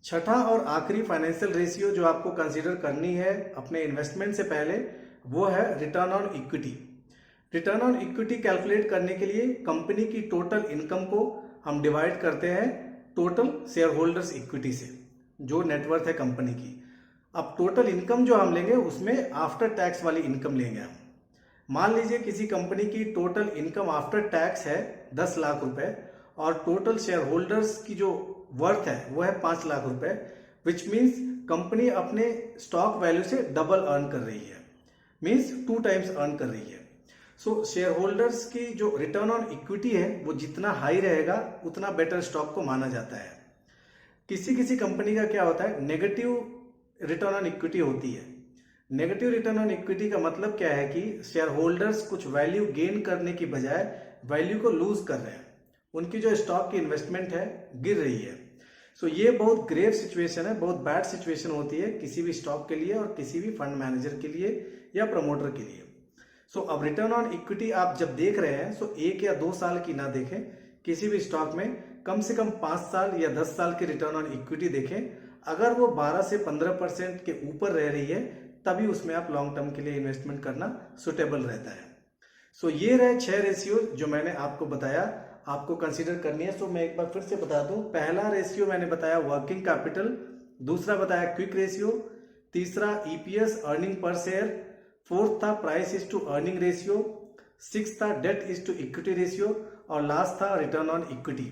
छठा और आखिरी फाइनेंशियल रेशियो जो आपको कंसीडर करनी है अपने इन्वेस्टमेंट से पहले, वो है return on equity. Return on equity calculate करने के लिए कंपनी की टोटल इनकम को हम डिवाइड करते हैं टोटल शेयर होल्डर्स इक्विटी से, जो नेटवर्थ है कंपनी की। अब टोटल इनकम जो हम लेंगे उसमें आफ्टर टैक्स वाली इनकम लेंगे हम। मान लीजिए किसी कंपनी की टोटल इनकम आफ्टर टैक्स है 10 लाख रुपए और टोटल शेयर होल्डर्स की जो वर्थ है वो है 5 लाख रुपए, विच मीन्स कंपनी अपने स्टॉक वैल्यू से डबल अर्न कर रही है, मीन्स 2 टाइम्स अर्न कर रही है। सो शेयर होल्डर्स की जो रिटर्न ऑन इक्विटी है वो जितना हाई रहेगा उतना बेटर स्टॉक को माना जाता है। किसी किसी कंपनी का क्या होता है, नेगेटिव रिटर्न ऑन इक्विटी होती है। नेगेटिव रिटर्न ऑन इक्विटी का मतलब क्या है कि शेयर होल्डर्स कुछ वैल्यू गेन करने की बजाय वैल्यू को लूज कर रहे हैं, उनकी जो स्टॉक की इन्वेस्टमेंट है गिर रही है। सो ये बहुत ग्रेव सिचुएशन है, बहुत बैड सिचुएशन होती है किसी भी स्टॉक के लिए और किसी भी फंड मैनेजर के लिए या प्रमोटर के लिए। सो अब रिटर्न ऑन इक्विटी आप जब देख रहे हैं सो 1 या 2 साल की ना देखें, किसी भी स्टॉक में कम से कम 5 साल या 10 साल की रिटर्न ऑन इक्विटी देखें। अगर वो 12 से 15% के ऊपर रह रही है तभी उसमें आप लॉन्ग टर्म के लिए इन्वेस्टमेंट करना सुटेबल रहता है। सो ये रहे 6 रेशियो जो मैंने आपको बताया, आपको कंसीडर करनी है। सो मैं एक बार फिर से बता दूं, पहला रेशियो मैंने बताया वर्किंग कैपिटल, दूसरा बताया क्विक रेशियो, तीसरा EPS earning per share, fourth था price is to earning ratio, six था debt is to equity ratio और लास्ट था रिटर्न ऑन इक्विटी।